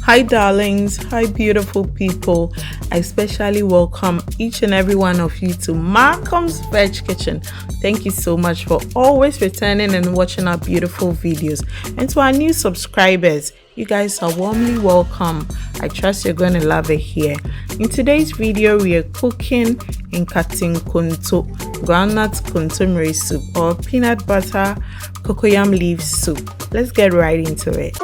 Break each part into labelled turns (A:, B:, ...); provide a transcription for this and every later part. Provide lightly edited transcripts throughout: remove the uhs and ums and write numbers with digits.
A: Hi darlings, hi beautiful people. I especially welcome each and every one of you to Macoms Veg Kitchen. Thank you so much for always returning and watching our beautiful videos. And to our new subscribers, you guys are warmly welcome. I trust you're going to love it here. In today's video, we are cooking Nkate Konto, groundnut contomere soup or peanut butter cocoyam leaf soup. Let's get right into it.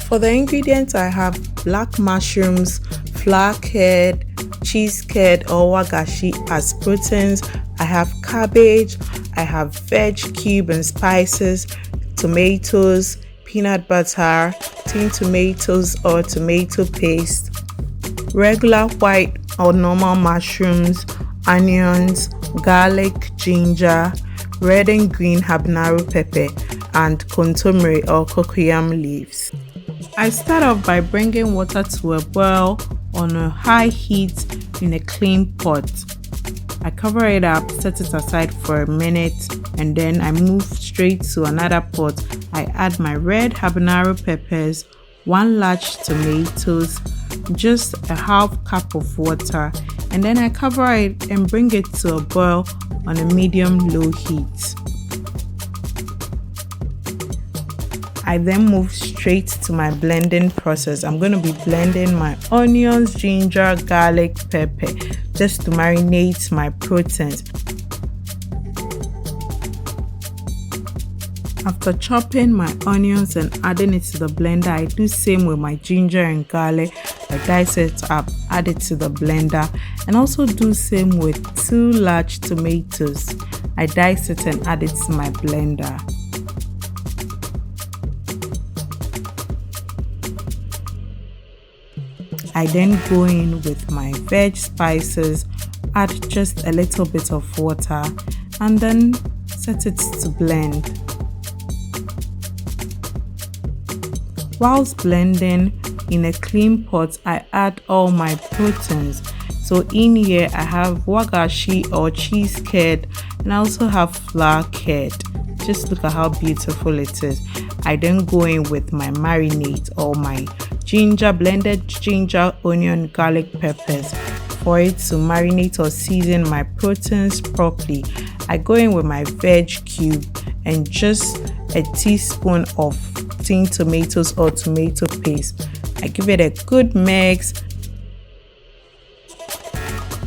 A: For the ingredients, I have black mushrooms, flour curd, cheese curd or wagashi as proteins. I have cabbage, I have veg cube and spices, tomatoes, peanut butter, tin tomatoes or tomato paste, regular white or normal mushrooms, onions, garlic, ginger, red and green habanero pepper, and contomere or cocoyam leaves. I start off by bringing water to a boil on a high heat in a clean pot. I cover it up, set it aside for a minute, and then I move straight to another pot. I add my red habanero peppers, 1 large tomatoes, just a half cup of water, and then I cover it and bring it to a boil on a medium-low heat. I then move straight to my blending process. I'm going to be blending my onions, ginger, garlic, pepper, just to marinate my proteins. After chopping my onions and adding it to the blender, I do same with my ginger and garlic. I dice it up, add it to the blender, and also do same with 2 large tomatoes. I dice it and add it to my blender. I then go in with my veg spices, add just a little bit of water, and then set it to blend. Whilst blending, in a clean pot, I add all my proteins. So in here, I have wagashi or cheese curd, and I also have flour curd. Just look at how beautiful it is. I then go in with my marinade or my blended ginger, onion, garlic, peppers for it to marinate or season my proteins properly. I go in with my veg cube and just a teaspoon of tin tomatoes or tomato paste. I give it a good mix.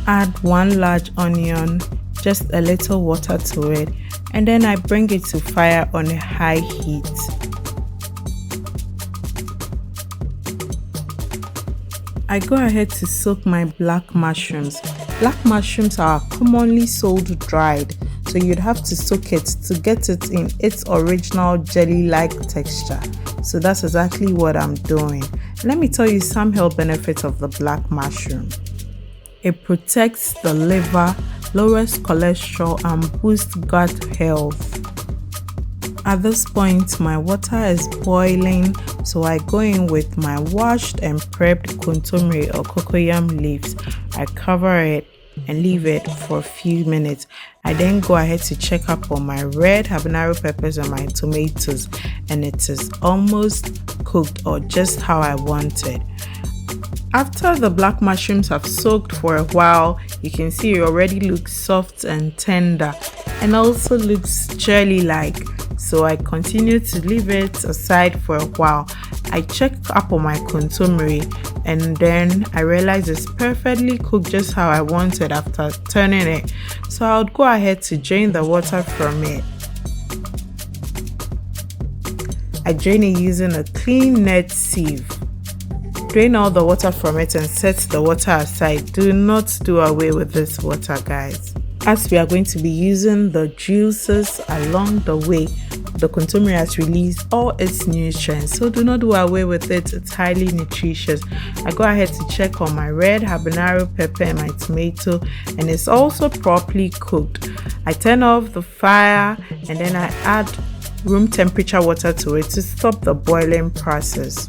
A: Add 1 large onion, just a little water to it, and then I bring it to fire on a high heat. I go ahead to soak my black mushrooms. Black mushrooms are commonly sold dried, so you'd have to soak it to get it in its original jelly-like texture. So that's exactly what I'm doing. Let me tell you some health benefits of the black mushroom. It protects the liver, lowers cholesterol, and boosts gut health. At this point, my water is boiling, so I go in with my washed and prepped contomere or cocoyam leaves. I cover it and leave it for a few minutes. I then go ahead to check up on my red habanero peppers and my tomatoes, and it is almost cooked or just how I want it. After the black mushrooms have soaked for a while, you can see it already looks soft and tender and also looks jelly-like. So I continue to leave it aside for a while. I check up on my contomere and then I realize it's perfectly cooked just how I wanted after turning it. So I would go ahead to drain the water from it. I drain it using a clean net sieve. Drain all the water from it and set the water aside. Do not do away with this water, guys. as we are going to be using the juices along the way. The kontomire has released all its nutrients, so do not do away with it. It's highly nutritious. I go ahead to check on my red habanero pepper and my tomato, and it's also properly cooked. I turn off the fire and then I add room temperature water to it to stop the boiling process.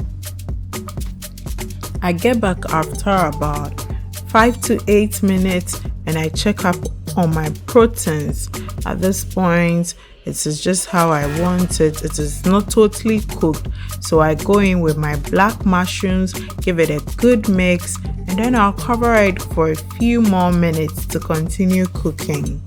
A: I get back after about 5 to 8 minutes and I check up on my proteins. At this point, it is just how I want it. It is not totally cooked, so I go in with my black mushrooms, give it a good mix, and then I'll cover it for a few more minutes to continue cooking.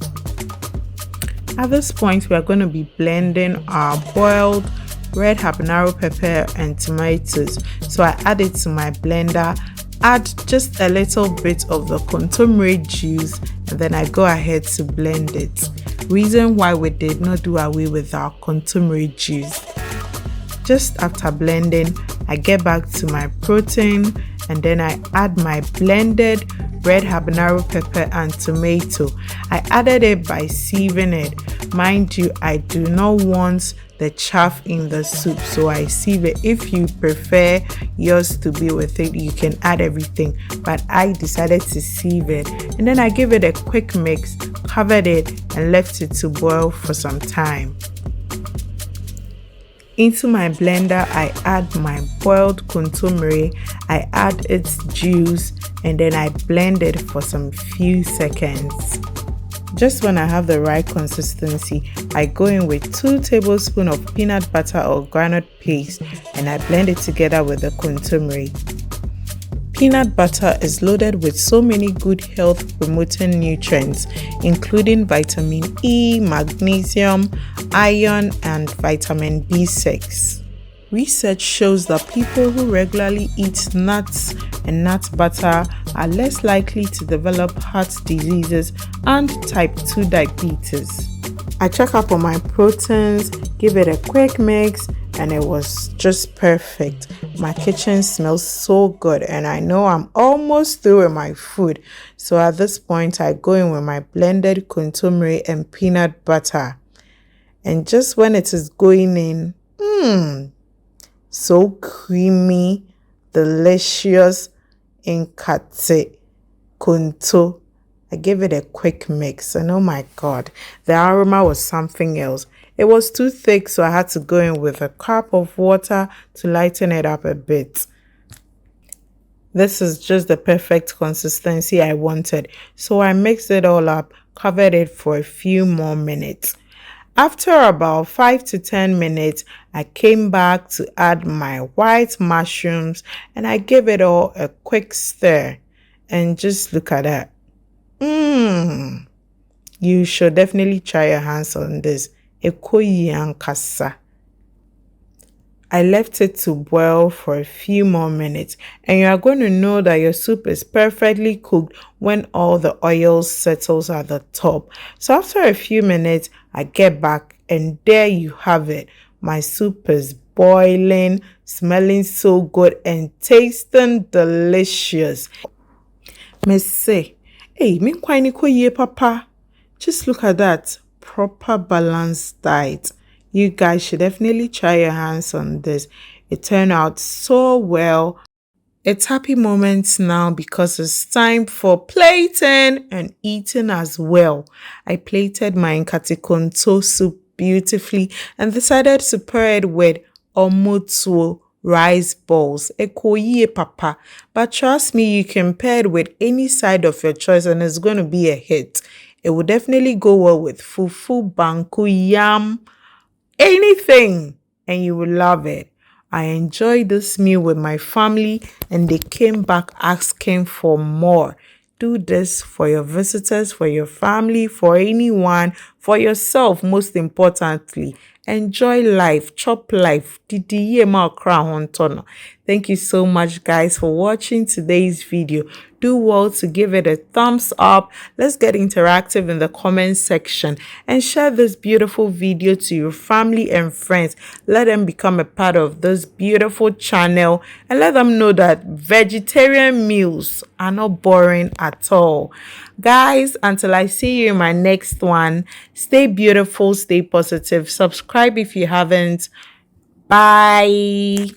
A: At this point, we are going to be blending our boiled red habanero pepper and tomatoes. So I add it to my blender, add just a little bit of the kontomire juice, and then I go ahead to blend it. Reason why we did not do away with our kontomire juice. Just after blending, I get back to my protein and then I add my blended red habanero pepper and tomato. I added it by sieving it. Mind you, I do not want the chaff in the soup, so I sieve it. If you prefer yours to be with it, you can add everything, but I decided to sieve it, and then I give it a quick mix, covered it and left it to boil for some time. Into my blender, I add my boiled kontomire, I add its juice, and then I blend it for some few seconds. Just when I have the right consistency, I go in with 2 tablespoons of peanut butter or groundnut paste and I blend it together with the kontomire. Peanut butter is loaded with so many good health promoting nutrients, including vitamin E, magnesium, iron, and vitamin B6. Research shows that people who regularly eat nuts and nut butter are less likely to develop heart diseases and type 2 diabetes. I check up on my proteins, give it a quick mix, and it was just perfect. My kitchen smells so good and I know I'm almost through with my food. So at this point, I go in with my blended kontomire and peanut butter. And just when it is going in, so creamy, delicious Nkate Konto. I gave it a quick mix and oh my god, the aroma was something else. It was too thick, so I had to go in with a cup of water to lighten it up a bit. This is just the perfect consistency I wanted, so I mixed it all up, covered it for a few more minutes. After about 5 to 10 minutes, I came back to add my white mushrooms and I gave it all a quick stir. And just look at that. You should definitely try your hands on this. Ekoyi. I left it to boil for a few more minutes, and you are going to know that your soup is perfectly cooked when all the oil settles at the top. So after a few minutes, I get back and there you have it. My soup is boiling, smelling so good and tasting delicious. Say, hey, papa. Just look at that. Proper balanced diet. You guys should definitely try your hands on this. It turned out so well. It's happy moments now because it's time for plating and eating as well. I plated my Nkate Konto soup beautifully and decided to pair it with omotuo rice balls. Ekoyi papa. But trust me, you can pair it with any side of your choice and it's going to be a hit. It will definitely go well with fufu, banku, yam, anything, and you will love it. I enjoyed this meal with my family and they came back asking for more. Do this for your visitors, for your family, for anyone, for yourself most importantly. Enjoy life, chop life. Thank Thank you so much, guys, for watching today's video. Do well to give it a thumbs up. Let's get interactive in the comment section and share this beautiful video to your family and friends. Let them become a part of this beautiful channel and let them know that vegetarian meals are not boring at all. Guys, until I see you in my next one, stay beautiful, stay positive. Subscribe if you haven't. Bye.